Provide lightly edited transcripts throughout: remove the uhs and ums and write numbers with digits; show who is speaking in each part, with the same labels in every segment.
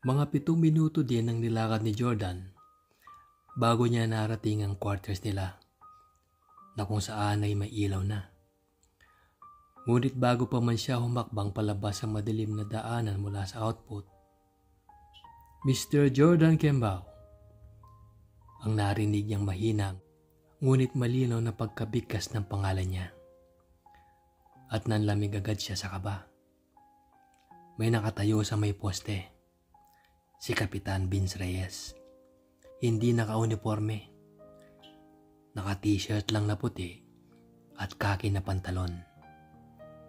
Speaker 1: Mga 7 minuto din ang nilakad ni Jordan bago niya narating ang quarters nila na kung saan ay may ilaw na. Ngunit bago pa man siya humakbang palabas sa madilim na daanan mula sa outpost, Mr. Jordan Kembao, ang narinig niyang mahinang ngunit malinaw na pagkabigkas ng pangalan niya. At nanlamig agad siya sa kaba. May nakatayo sa may poste, si Kapitan Vince Reyes. Hindi naka-uniforme, naka-t-shirt lang na puti at kaki na pantalon.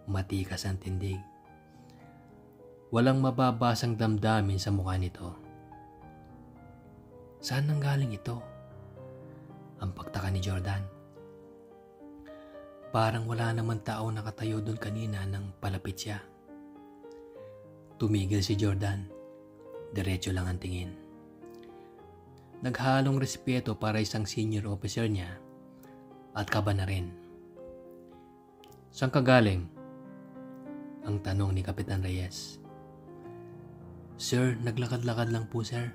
Speaker 1: Matikas ang tindig. Walang mababasang damdamin sa mukha nito. Saan nanggaling ito? Ang pagtaka ni Jordan. Parang wala naman tao nakatayo doon kanina nang palapit siya. Tumigil si Jordan. Diretso lang ang tingin. Naghalong respeto para isang senior officer niya at kaba na rin. Saan ka galing? Ang tanong ni Kapitan Reyes. Sir, naglakad-lakad lang po sir.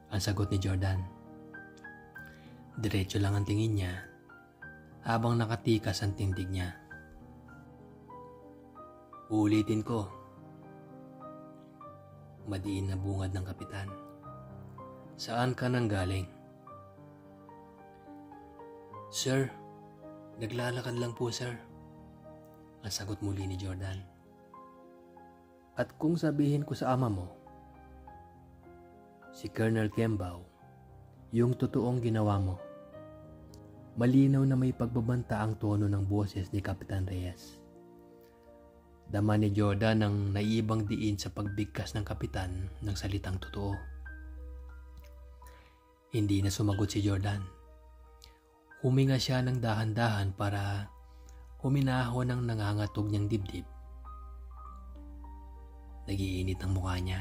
Speaker 1: Ang sagot ni Jordan. Diretso lang ang tingin niya habang nakatikas ang tindig niya. Uulitin ko. Madiin na bungad ng kapitan. Saan ka nang galing? Sir, naglalakad lang po sir. Ang sagot muli ni Jordan. At kung sabihin ko sa ama mo, si Colonel Kembao, yung totoong ginawa mo, malinaw na may pagbabanta ang tono ng boses ni Kapitan Reyes. Dama ni Jordan ang naiibang diin sa pagbigkas ng kapitan ng salitang totoo. Hindi na sumagot si Jordan. Huminga siya ng dahan-dahan para huminahon ang nangangatog niyang dibdib. Nagiinit ang mukha niya.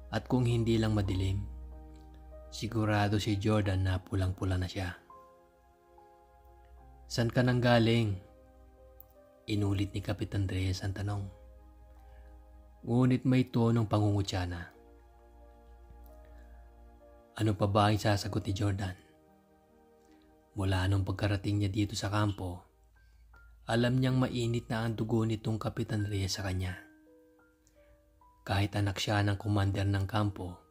Speaker 1: At kung hindi lang madilim, sigurado si Jordan na pulang-pula na siya. San ka nang galing? Inulit ni Kapitan Reyes ang tanong. Ngunit may tonong pangungutyana. Ano pa ba ang sasagot ni Jordan? Mula nung pagkarating niya dito sa kampo, alam niyang mainit na ang dugo nitong Kapitan Reyes sa kanya. Kahit anak siya ng commander ng kampo,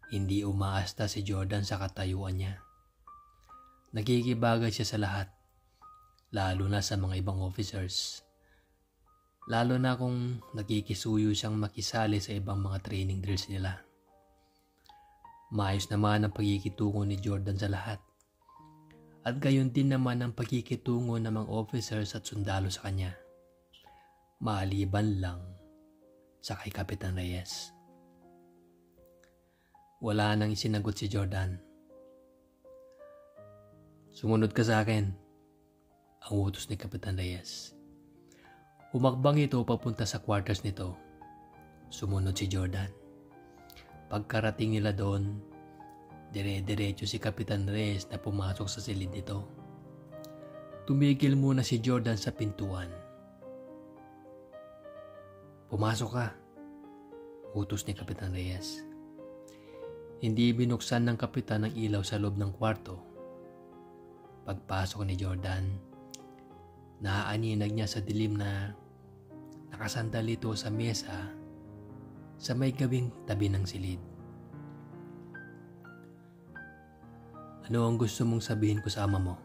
Speaker 1: hindi umaasta si Jordan sa katayuan niya. Nagkikibagay siya sa lahat, lalo na sa mga ibang officers. Lalo na kung nagkikisuyo siyang makisali sa ibang mga training drills nila. Maayos naman ang pagkikitungo ni Jordan sa lahat. At gayon din naman ang pagkikitungo ng mga officers at sundalo sa kanya. Maliban lang sa kay Kapitan Reyes. Wala nang isinagot si Jordan. Sumunod ka sa akin, ang utos ni Kapitan Reyes. Humakbang ito papunta sa quarters nito. Sumunod si Jordan. Pagkarating nila doon, dire-diretso si Kapitan Reyes na pumasok sa silid nito. Tumigil muna si Jordan sa pintuan. Pumasok ka, utos ni Kapitan Reyes. Hindi binuksan ng kapitan ang ilaw sa loob ng kwarto. Pagpasok ni Jordan, naaaninag niya sa dilim na nakasandal ito sa mesa sa may gawing tabi ng silid. Ano ang gusto mong sabihin ko sa ama mo?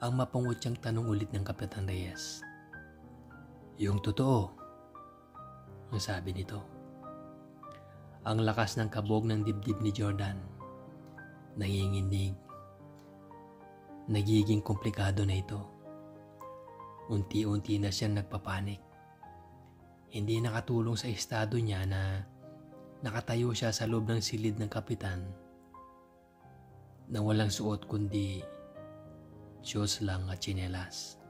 Speaker 1: Ang mapangutyang tanong ulit ng Kapitan Reyes. Yung totoo, ang sabi nito. Ang lakas ng kabog ng dibdib ni Jordan, nanginginig. Nagiging komplikado na ito. Unti-unti na siyang nagpapanik. Hindi nakatulong sa estado niya na nakatayo siya sa loob ng silid ng kapitan na walang suot kundi shoes lang at tsinelas.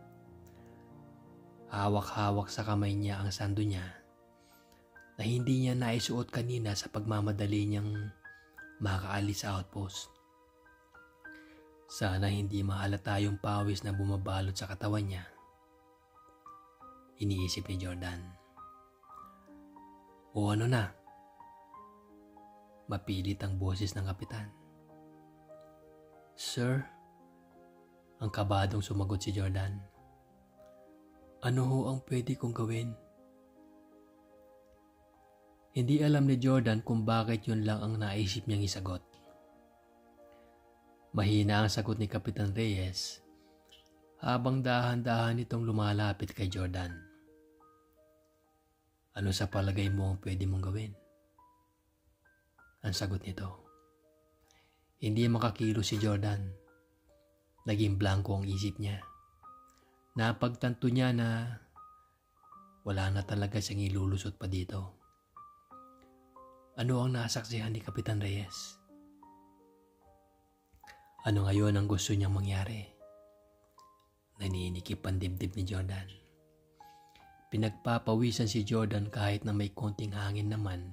Speaker 1: Hawak-hawak sa kamay niya ang sando niya na hindi niya naisuot kanina sa pagmamadali niyang makaalis sa outpost. Sana hindi mahalata yung pawis na bumabalot sa katawan niya. Iniisip ni Jordan. O ano na? Mapilit ang boses ng kapitan. Sir, ang kabadong sumagot si Jordan. Ano ho ang pwede kong gawin? Hindi alam ni Jordan kung bakit yun lang ang naisip niyang isagot. Mahina ang sagot ni Kapitan Reyes habang dahan-dahan itong lumalapit kay Jordan. Ano sa palagay mo ang pwede mong gawin? Ang sagot nito. Hindi makakilos si Jordan. Naging blanko ang isip niya. Napagtanto niya na wala na talaga siyang ilulusot pa dito. Ano ang nasaksihan ni Kapitan Reyes? Ano ngayon ang gusto niyang mangyari? Naninikip ang dibdib ni Jordan. Pinagpapawisan si Jordan kahit na may konting hangin naman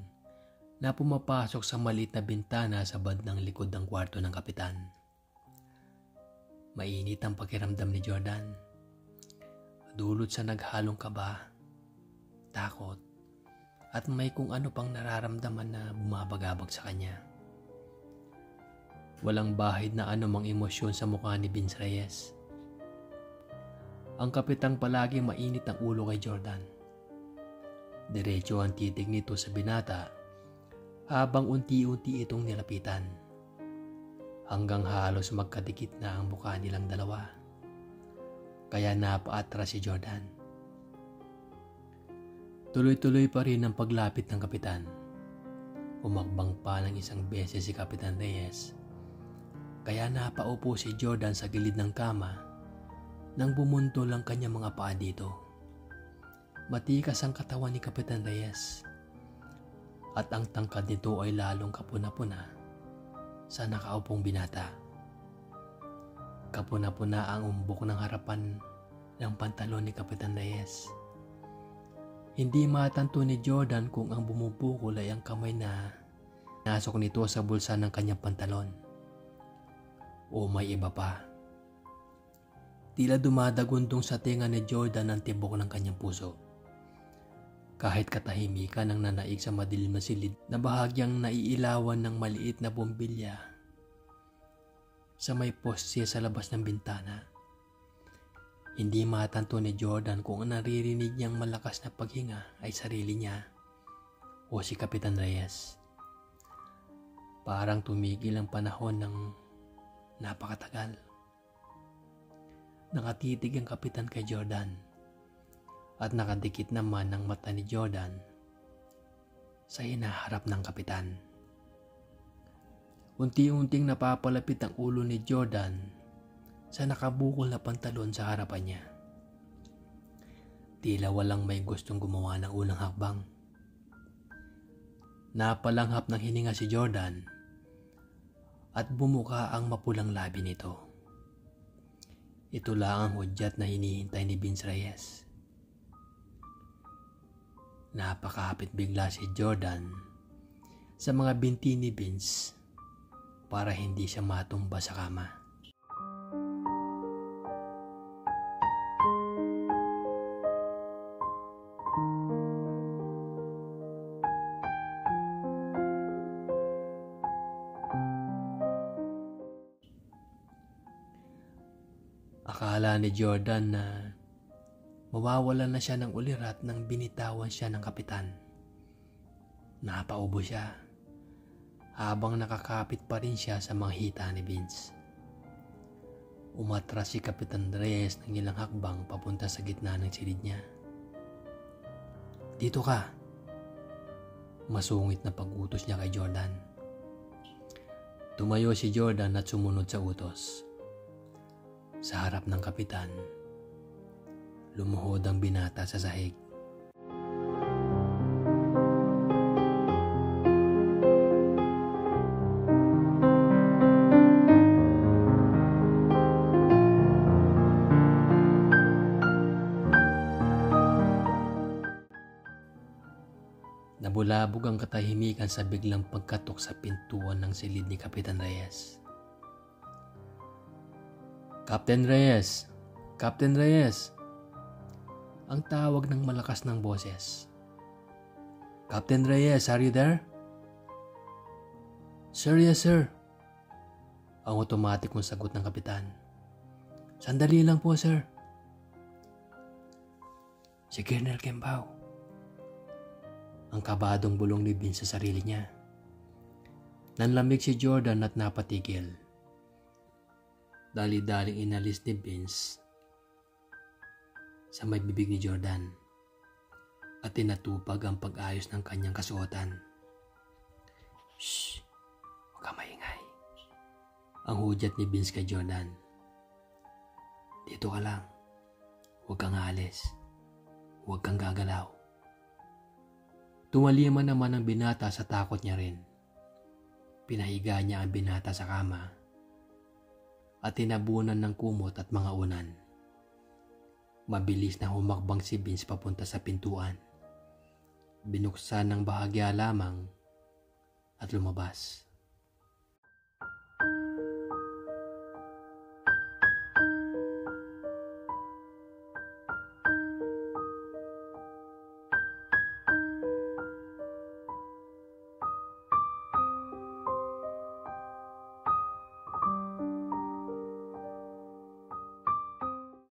Speaker 1: na pumapasok sa maliit na bintana sa bandang likod ng kwarto ng kapitan. Mainit ang pakiramdam ni Jordan. Dulot sa naghalong kaba, takot, at may kung ano pang nararamdaman na bumabagabag sa kanya. Walang bahid na anumang emosyon sa mukha ni Vince Reyes. Ang kapitang palagi mainit ang ulo kay Jordan. Diretso ang titig nito sa binata habang unti-unti itong nilapitan. Hanggang halos magkadikit na ang mukha nilang dalawa. Kaya napaatras si Jordan. Tuloy-tuloy pa rin ang paglapit ng kapitan. Umakbang pa ng isang beses si Kapitan Reyes. Kaya napaupo si Jordan sa gilid ng kama nang bumuntol ang kanyang mga paa dito. Matikas ang katawan ni Kapitan Reyes at ang tangkad nito ay lalong kapuna-puna sa nakaupong binata. Kapuna-puna ang umbok ng harapan ng pantalon ni Kapitan Reyes. Hindi matanto ni Jordan kung ang bumubukol ay ang kamay na nasok nito sa bulsa ng kanyang pantalon. O may iba pa. Tila dumadagundong sa tenga ni Jordan ang tibok ng kanyang puso. Kahit katahimikan ang nanaig sa madilim na silid na bahagyang naiilawan ng maliit na bombilya sa may poste sa labas ng bintana. Hindi matanto ni Jordan kung ang naririnig niyang malakas na paghinga ay sarili niya o si Kapitan Reyes. Parang tumigil ang panahon ng napakatagal. Nakatitig ang kapitan kay Jordan at nakadikit naman ang mata ni Jordan sa hinaharap ng kapitan. Unti-unting napapalapit ang ulo ni Jordan sa nakabukol na pantalon sa harapan niya. Tila walang may gustong gumawa ng unang hakbang. Napalanghap ng hininga si Jordan at bumuka ang mapulang labi nito. Ito lang ang hudyat na hinihintay ni Vince Reyes. Napakahapit bigla si Jordan sa mga binti ni Vince para hindi siya matumba sa kama. Akala ni Jordan na mawawalan na siya ng ulirat nang binitawan siya ng kapitan. Napaubo siya habang nakakapit pa rin siya sa mga hita ni Vince. Umatras si Kapitan Reyes ng ilang hakbang papunta sa gitna ng silid niya. Dito ka! Masungit na pag-utos niya kay Jordan. Tumayo si Jordan at sumunod sa utos. Sa harap ng kapitan, lumuhod ang binata sa sahig. Nabulabog ang katahimikan sa biglang pagkatok sa pintuan ng silid ni Kapitan Reyes. Captain Reyes! Captain Reyes! Ang tawag ng malakas ng boses. Captain Reyes, are you there? Sir, yes sir. Ang automatic kong sagot ng kapitan. Sandali lang po sir. Si Colonel Kembao. Ang kabadong bulong ni Vince sa sarili niya. Nanlamig si Jordan at napatigil. Dali-daling inalis ni Vince sa may bibig ni Jordan at tinatupag ang pag-ayos ng kanyang kasuotan. Shh! Huwag ka maingay. Ang hudyat ni Vince kay Jordan. Dito ka lang. Huwag kang aalis. Huwag kang gagalaw. Tumaliman naman ang binata sa takot niya rin. Pinahiga niya ang binata sa kama at tinabunan ng kumot at mga unan. Mabilis na humakbang si Vince papunta sa pintuan. Binuksan ng bahagya lamang at lumabas.